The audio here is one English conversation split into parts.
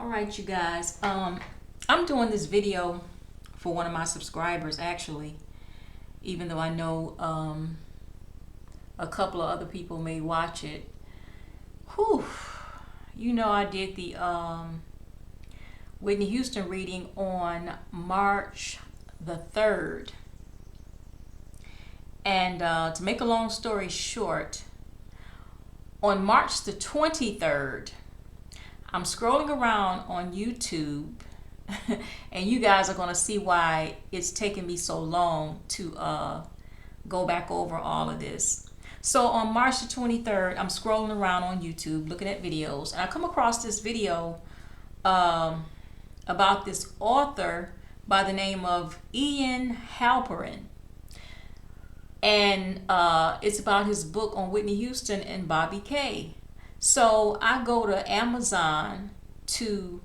All right, you guys. I'm doing this video for one of my subscribers, actually, even though I know a couple of other people may watch it. Whew. You know, I did the Whitney Houston reading on March the 3rd. And to make a long story short, on March the 23rd, I'm scrolling around on YouTube, and you guys are going to see why it's taken me so long to go back over all of this. So on March the 23rd, I'm scrolling around on YouTube looking at videos, and I come across this video about this author by the name of Ian Halperin. And it's about his book on Whitney Houston and Bobby Kay. So I go to Amazon to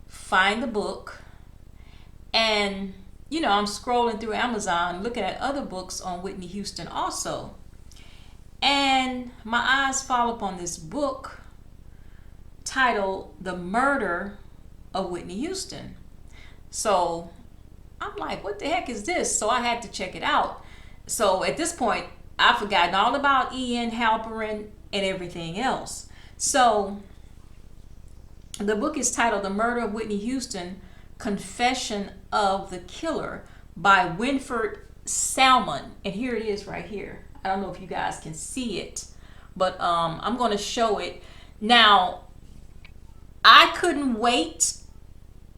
find the book, and I'm scrolling through Amazon looking at other books on Whitney Houston also, and my eyes fall upon this book titled The Murder of Whitney Houston. So I'm like, what the heck is this? So I had to check it out. So at this point, I've forgotten all about Ian Halperin and everything else. So the book is titled The Murder of Whitney Houston, Confession of the Killer by Winford Salmon. And here it is right here. I don't know if you guys can see it, but I'm going to show it. Now, I couldn't wait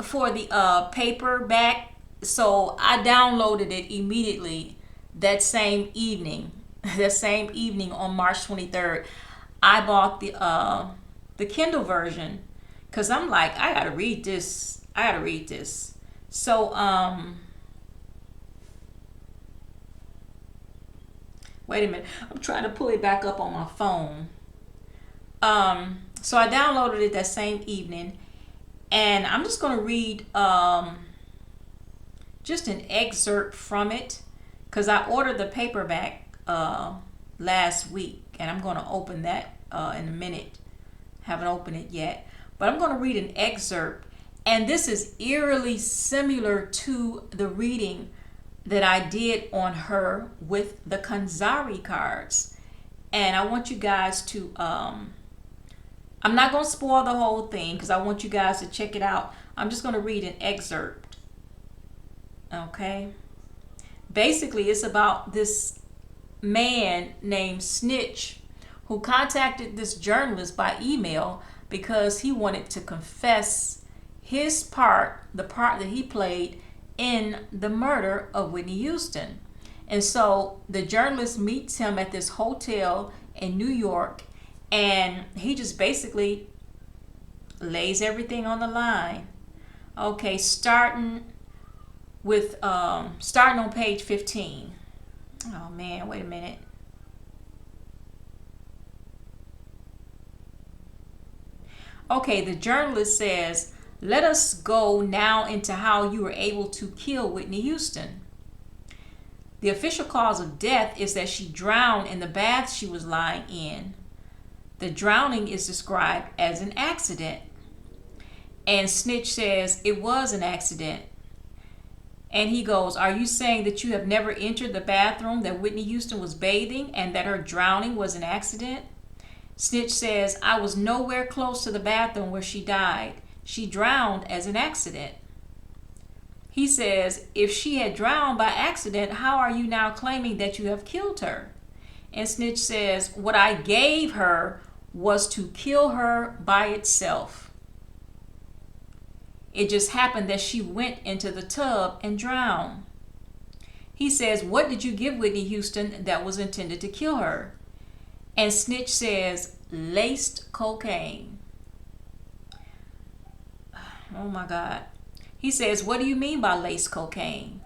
for the paperback, so I downloaded it immediately that same evening. That same evening on March 23rd. I bought the Kindle version because I'm like, I gotta read this. So wait a minute. I'm trying to pull it back up on my phone. So I downloaded it that same evening, and I'm just gonna read just an excerpt from it because I ordered the paperback last week, and I'm going to open that in a minute. Haven't opened it yet, but I'm going to read an excerpt, and this is eerily similar to the reading that I did on her with the Kanzari cards. And I want you guys to I'm not going to spoil the whole thing because I want you guys to check it out. I'm just going to read an excerpt. Okay, basically it's about this man named Snitch who contacted this journalist by email because he wanted to confess his part, the part that he played in the murder of Whitney Houston. And so the journalist meets him at this hotel in New York, and he just basically lays everything on the line. Okay, starting on page 15. Oh man, wait a minute. Okay, the journalist says, let us go now into how you were able to kill Whitney Houston. The official cause of death is that she drowned in the bath she was lying in. The drowning is described as an accident. And Snitch says it was an accident. And he goes, are you saying that you have never entered the bathroom that Whitney Houston was bathing and that her drowning was an accident? Snitch says, I was nowhere close to the bathroom where she died. She drowned as an accident. He says, if she had drowned by accident, how are you now claiming that you have killed her? And Snitch says, what I gave her was to kill her by itself. It just happened that she went into the tub and drowned. He says, what did you give Whitney Houston that was intended to kill her? And Snitch says, laced cocaine. Oh my God. He says, what do you mean by laced cocaine?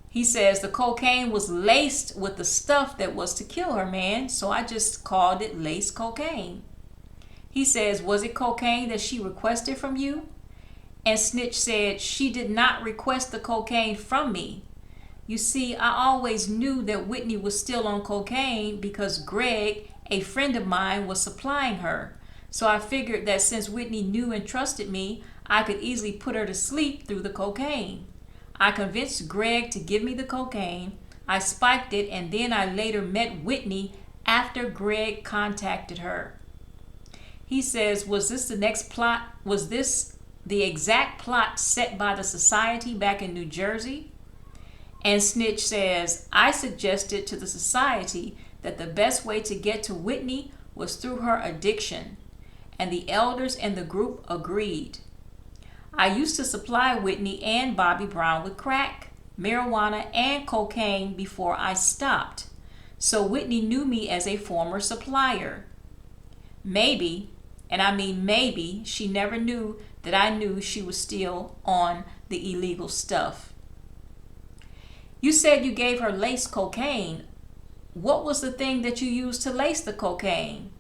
He says, the cocaine was laced with the stuff that was to kill her, man. So I just called it laced cocaine. He says, was it cocaine that she requested from you? And Snitch said, she did not request the cocaine from me. You see, I always knew that Whitney was still on cocaine because Greg, a friend of mine, was supplying her. So I figured that since Whitney knew and trusted me, I could easily put her to sleep through the cocaine. I convinced Greg to give me the cocaine. I spiked it, and then I later met Whitney after Greg contacted her. He says, was this the next plot? Was this the exact plot set by the society back in New Jersey? And Snitch says, I suggested to the society that the best way to get to Whitney was through her addiction, and the elders in the group agreed. I used to supply Whitney and Bobby Brown with crack, marijuana, and cocaine before I stopped, so Whitney knew me as a former supplier. Maybe, and I mean maybe, she never knew that I knew she was still on the illegal stuff. You said you gave her laced cocaine. What was the thing that you used to lace the cocaine?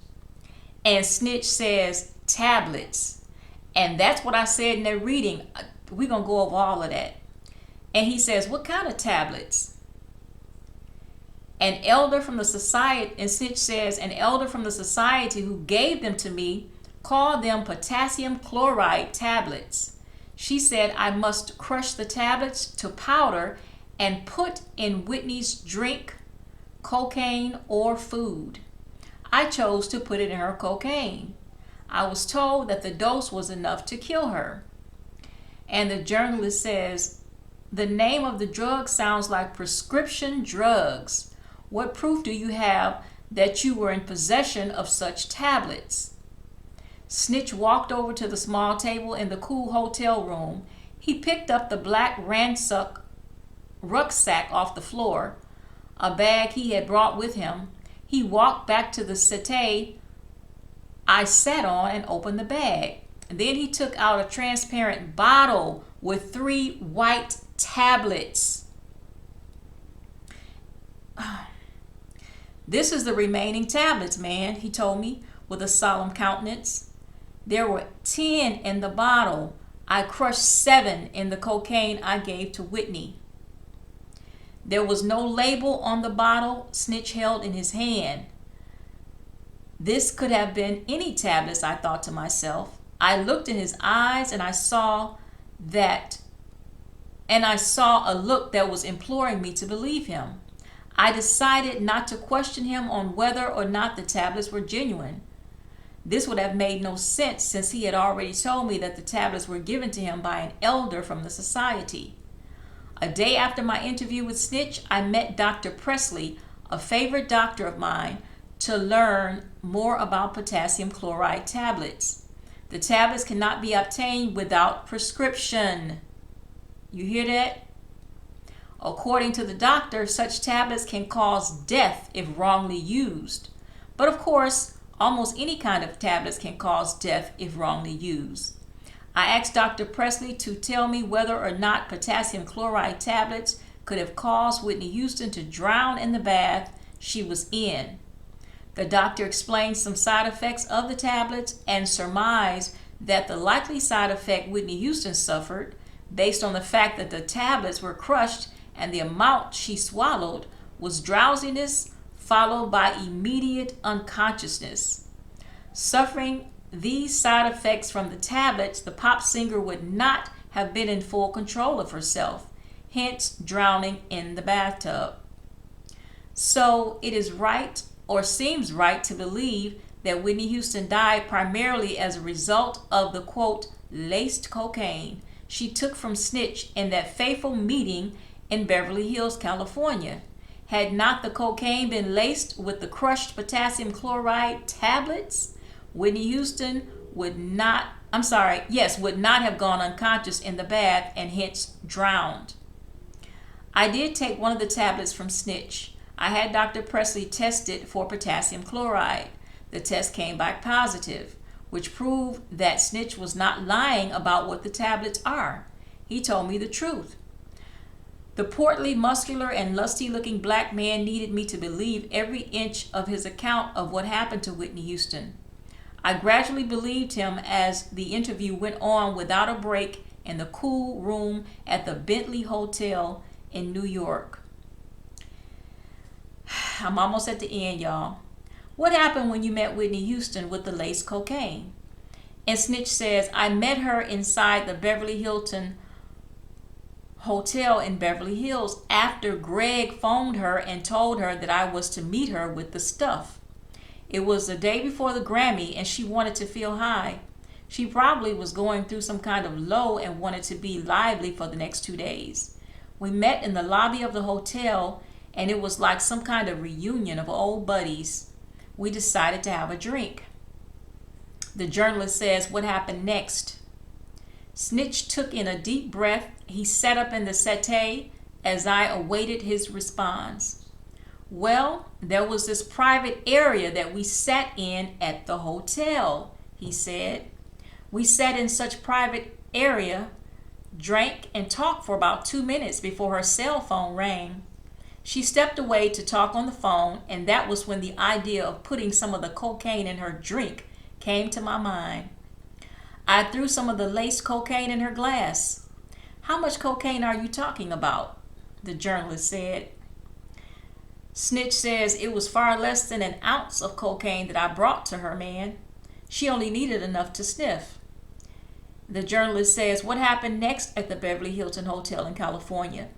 And Snitch says, tablets. And that's what I said in that reading. We're going to go over all of that. And he says, what kind of tablets? An elder from the society, and Snitch says, an elder from the society who gave them to me called them potassium chloride tablets. She said I must crush the tablets to powder and put in Whitney's drink, cocaine, or food. I chose to put it in her cocaine. I was told that the dose was enough to kill her. And the journalist says, the name of the drug sounds like prescription drugs. What proof do you have that you were in possession of such tablets? Snitch walked over to the small table in the cool hotel room. He picked up the black rucksack off the floor, a bag he had brought with him. He walked back to the settee I sat on and opened the bag. Then he took out a transparent bottle with 3 white tablets. This is the remaining tablets, man, he told me with a solemn countenance. There were 10 in the bottle. I crushed 7 in the cocaine I gave to Whitney. There was no label on the bottle Snitch held in his hand. This could have been any tablets, I thought to myself. I looked in his eyes and I saw a look that was imploring me to believe him. I decided not to question him on whether or not the tablets were genuine. This would have made no sense since he had already told me that the tablets were given to him by an elder from the society. A day after my interview with Snitch, I met Dr. Presley, a favorite doctor of mine, to learn more about potassium chloride tablets. The tablets cannot be obtained without prescription. You hear that? According to the doctor, such tablets can cause death if wrongly used. But of course, almost any kind of tablets can cause death if wrongly used. I asked Dr. Presley to tell me whether or not potassium chloride tablets could have caused Whitney Houston to drown in the bath she was in. The doctor explained some side effects of the tablets and surmised that the likely side effect Whitney Houston suffered, based on the fact that the tablets were crushed and the amount she swallowed, was drowsiness followed by immediate unconsciousness. Suffering these side effects from the tablets, the pop singer would not have been in full control of herself, hence drowning in the bathtub. So it is right, or seems right, to believe that Whitney Houston died primarily as a result of the, quote, laced cocaine she took from Snitch in that fateful meeting in Beverly Hills, California. Had not the cocaine been laced with the crushed potassium chloride tablets, Whitney Houston would not have gone unconscious in the bath and hence drowned. I did take one of the tablets from Snitch. I had Dr. Presley test it for potassium chloride. The test came back positive, which proved that Snitch was not lying about what the tablets are. He told me the truth. The portly, muscular, and lusty-looking black man needed me to believe every inch of his account of what happened to Whitney Houston. I gradually believed him as the interview went on without a break in the cool room at the Bentley Hotel in New York. I'm almost at the end, y'all. What happened when you met Whitney Houston with the lace cocaine? And Snitch says, I met her inside the Beverly Hilton Hotel in Beverly Hills after Greg phoned her and told her that I was to meet her with the stuff. It was the day before the Grammy and she wanted to feel high. She probably was going through some kind of low and wanted to be lively for the next 2 days. We met in the lobby of the hotel and it was like some kind of reunion of old buddies. We decided to have a drink. The journalist says, what happened next? Snitch took in a deep breath. He sat up in the settee as I awaited his response. Well, there was this private area that we sat in at the hotel, he said. We sat in such private area, drank and talked for about 2 minutes before her cell phone rang. She stepped away to talk on the phone, and that was when the idea of putting some of the cocaine in her drink came to my mind. I threw some of the laced cocaine in her glass. How much cocaine are you talking about? The journalist said. Snitch says it was far less than an ounce of cocaine that I brought to her, man. She only needed enough to sniff. The journalist says, what happened next at the Beverly Hilton Hotel in California?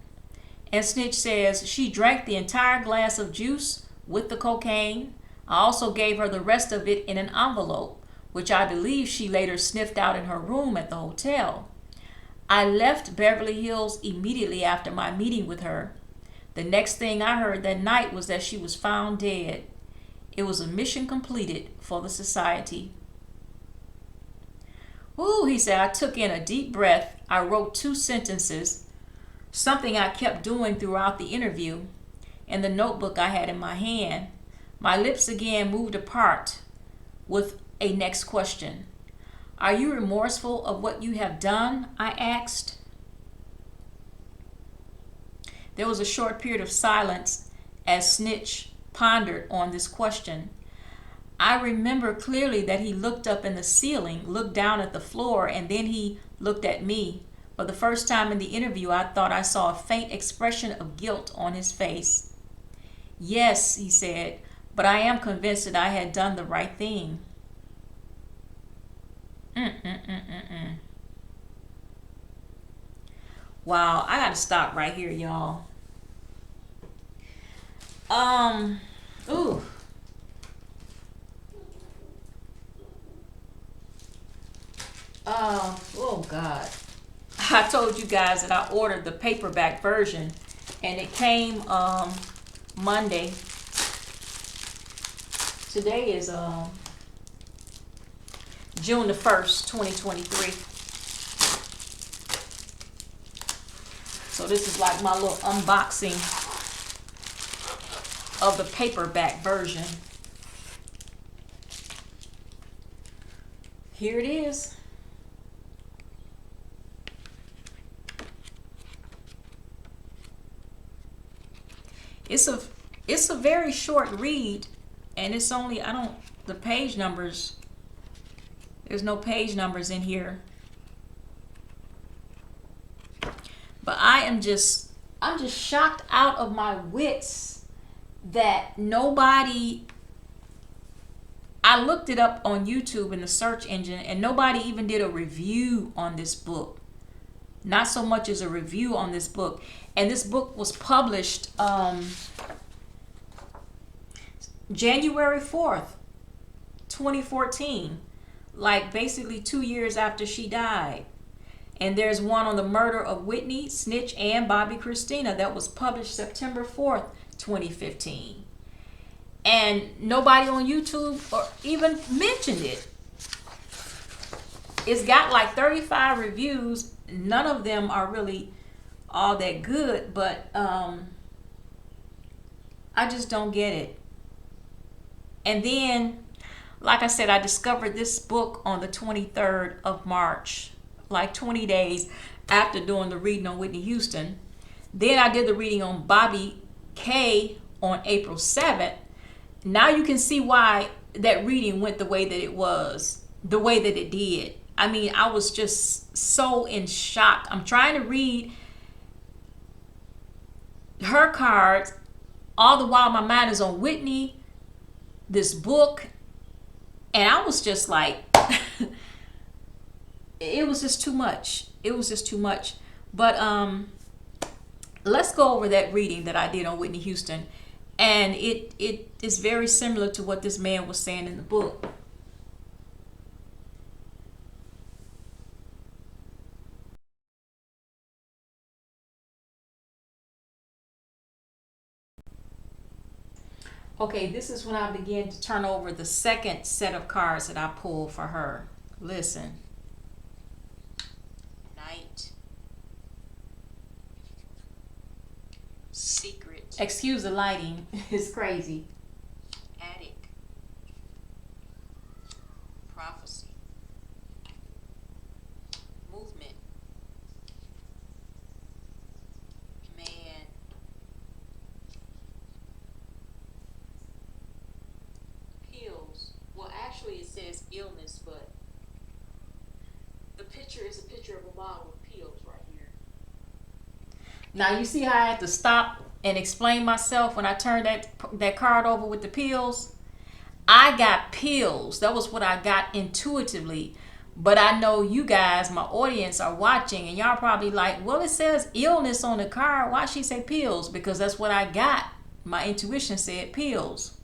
And Snitch says, she drank the entire glass of juice with the cocaine. I also gave her the rest of it in an envelope, which I believe she later sniffed out in her room at the hotel. I left Beverly Hills immediately after my meeting with her. The next thing I heard that night was that she was found dead. It was a mission completed for the society. Ooh, he said, I took in a deep breath. I wrote 2 sentences, something I kept doing throughout the interview, in the notebook I had in my hand. My lips again moved apart with a next question. Are you remorseful of what you have done? I asked. There was a short period of silence as Snitch pondered on this question. I remember clearly that he looked up in the ceiling, looked down at the floor, and then he looked at me. For the first time in the interview, I thought I saw a faint expression of guilt on his face. Yes, he said, but I am convinced that I had done the right thing. Wow, I gotta stop right here, y'all. Ooh. Oh God. I told you guys that I ordered the paperback version and it came Monday. Today is June the 1st, 2023. So this is like my little unboxing of the paperback version. Here it is. It's a very short read, and it's only, the page numbers, there's no page numbers in here. But I'm just shocked out of my wits that nobody, I looked it up on YouTube in the search engine and nobody even did a review on this book. Not so much as a review on this book. And this book was published January 4th, 2014. Like basically 2 years after she died. And there's one on the murder of Whitney, Snitch, and Bobby Christina that was published September 4th, 2015. And nobody on YouTube or even mentioned it. It's got like 35 reviews. None of them are really all that good, but I just don't get it. And then, like I said, I discovered this book on the 23rd of March, like 20 days after doing the reading on Whitney Houston. Then I did the reading on Bobby K on April 7th. Now you can see why that reading went the way that it was, the way that it did. I mean, I was just so in shock. I'm trying to read her cards, all the while my mind is on Whitney, this book, and I was just like, it was just too much. It was just too much. But let's go over that reading that I did on Whitney Houston, and it is very similar to what this man was saying in the book. Okay, this is when I began to turn over the second set of cards that I pulled for her. Listen. Night. Secret. Excuse the lighting. It's crazy. Attic. Prophecy. Movement. Man. Pills. Well, actually it says illness, but the picture is a picture of a bottle of pills right here. Now you see how I had to stop and explain myself when I turned that card over with the pills? I got pills. That was what I got intuitively. But I know you guys, my audience, are watching, and y'all probably like, well, it says illness on the card. Why she say pills? Because that's what I got. My intuition said pills.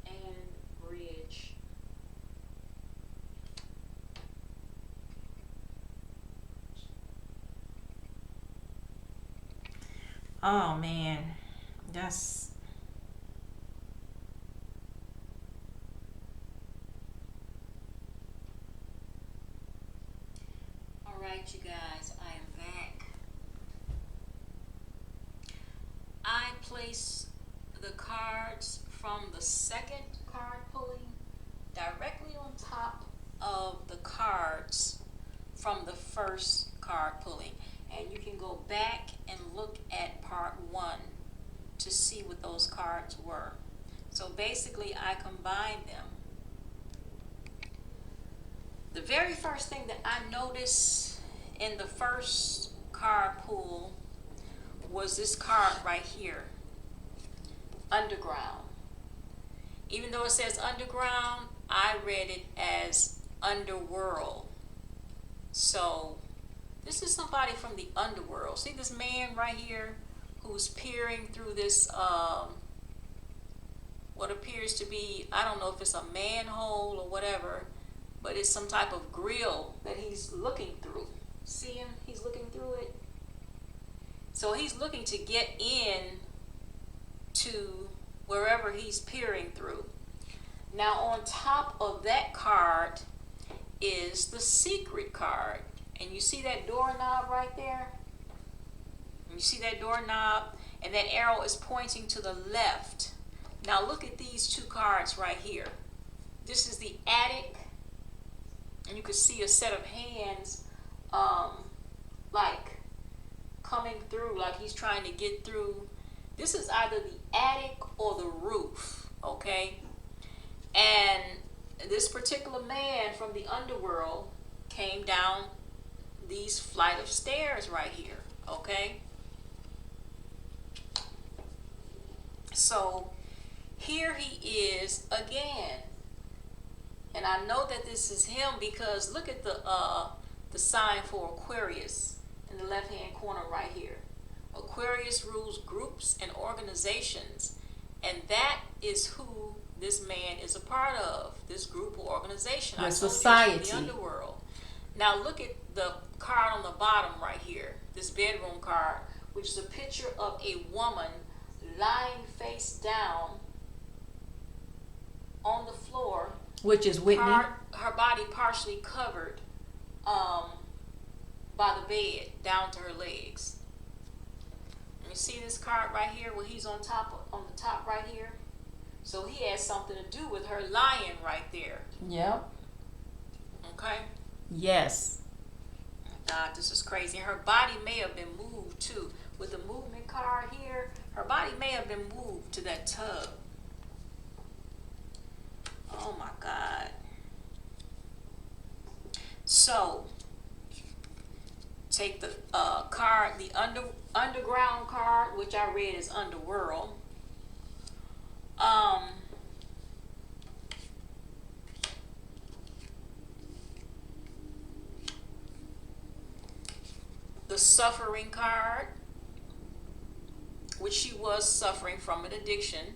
And bridge. Oh man, that's all right, you guys. I am back. I place the cards from the second card pulling directly on top of the cards from the first card pulling. And you can go back and look at part one to see what those cards were. So basically I combined them. The very first thing that I noticed in the first card pull was this card right here, underground. Even though it says underground, I read it as underworld. So this is somebody from the underworld. See this man right here who's peering through this, what appears to be, I don't know if it's a manhole or whatever, but it's some type of grill that he's looking through. See him? He's looking through it. So he's looking to get in to wherever he's peering through. Now on top of that card is the secret card. And you see that doorknob right there? You see that doorknob? And that arrow is pointing to the left. Now look at these two cards right here. This is the attic. And you can see a set of hands like coming through, like he's trying to get through. This is either the attic or the roof, okay? And this particular man from the underworld came down these flight of stairs right here, okay? So here he is again. And I know that this is him because look at the sign for Aquarius in the left hand corner right here. Aquarius rules groups and organizations, and that is who this man is a part of, this group or organization. The society. The underworld. Now look at the card on the bottom right here, this bedroom card, which is a picture of a woman lying face down on the floor, which is Whitney. Her body partially covered by the bed down to her legs. And you see this card right here where he's on the top right here? So he has something to do with her lying right there. Yep. Okay? Yes. God, this is crazy. Her body may have been moved too. With the movement card here, her body may have been moved to that tub. Oh my God. So take the card, the underground card, which I read as underworld. Um, the suffering card, which she was suffering from an addiction.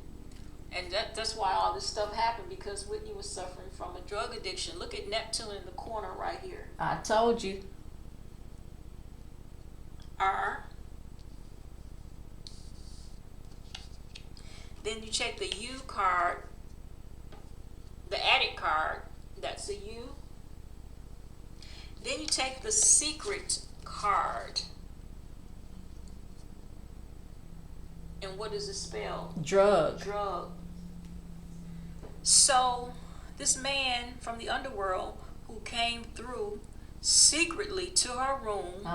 And that's why all this stuff happened, because Whitney was suffering from a drug addiction. Look at Neptune in the corner right here. I told you. R. Then you check the U card, the addict card. That's a U. Then you take the secret card. And what does it spell? Drug. Drug. So, this man from the underworld who came through secretly to her room,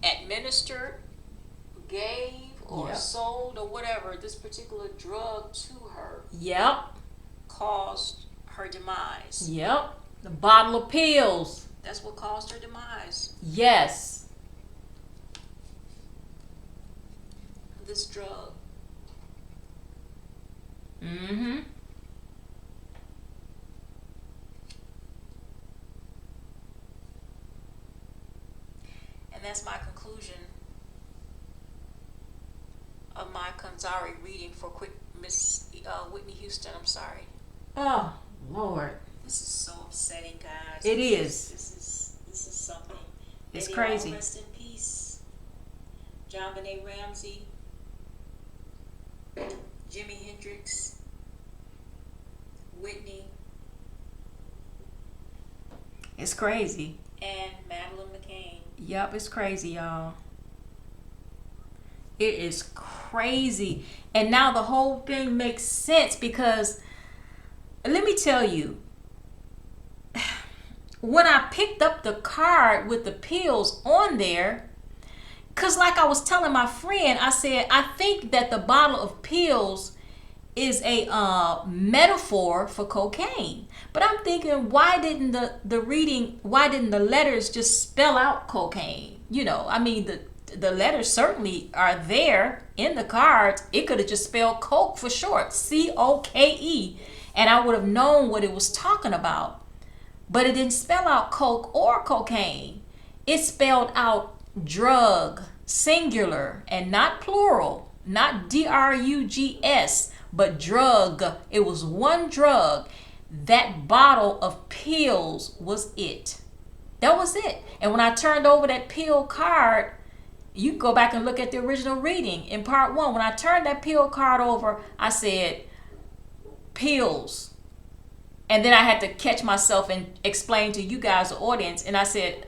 administered, gave, or sold, or whatever, this particular drug to her, Yep. caused her demise. Yep. The bottle of pills. That's what caused her demise. Yes. This drug. Mm-hmm. And that's my conclusion of my Kanzari reading for quick Miss Whitney Houston. I'm sorry. Oh, Lord. This is so upsetting, guys. It is. This is something. It's May they crazy. all rest in peace. John Benet Ramsey, Jimi Hendrix, Whitney, It's crazy. and Madeline McCain. Yep, it's crazy, y'all. It is crazy. And now the whole thing makes sense, because let me tell you, when I picked up the card with the pills on there, because like I was telling my friend, I said, I think that the bottle of pills is a metaphor for cocaine. But I'm thinking, why didn't the letters just spell out cocaine? You know, I mean, the letters certainly are there in the cards. It could have just spelled Coke for short, COKE, and I would have known what it was talking about. But it didn't spell out Coke or cocaine. It spelled out drug, singular, and not plural, not DRUGS, but drug. It was one drug. That bottle of pills was it. That was it. And when I turned over that pill card, you can go back and look at the original reading in part 1. When I turned that pill card over, I said pills. And then I had to catch myself and explain to you guys, the audience, and I said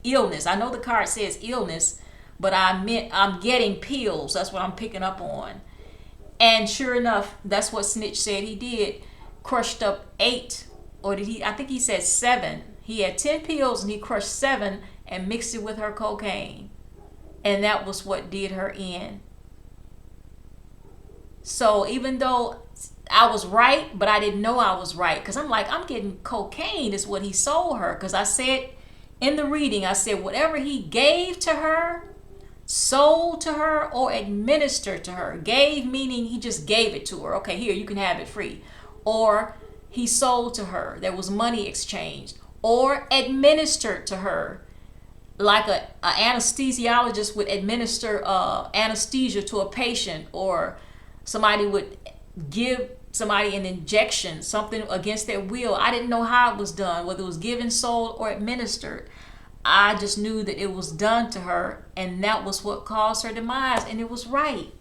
illness. I know the card says illness, but I meant I'm getting pills. That's what I'm picking up on. And sure enough, that's what Snitch said he did. Crushed up 8, or did he? I think he said 7. He had 10 pills and he crushed 7 and mixed it with her cocaine. And that was what did her in. So even though I was right, but I didn't know I was right, because I'm like, I'm getting cocaine is what he sold her. Because I said in the reading, I said whatever he gave to her, sold to her, or administered to her. Gave meaning he just gave it to her. Okay, here, you can have it free. Or he sold to her. There was money exchanged. Or administered to her. Like a anesthesiologist would administer anesthesia to a patient, or somebody would give somebody an injection, something against their will. I didn't know how it was done, whether it was given, sold, or administered. I just knew that it was done to her, and that was what caused her demise, and it was right.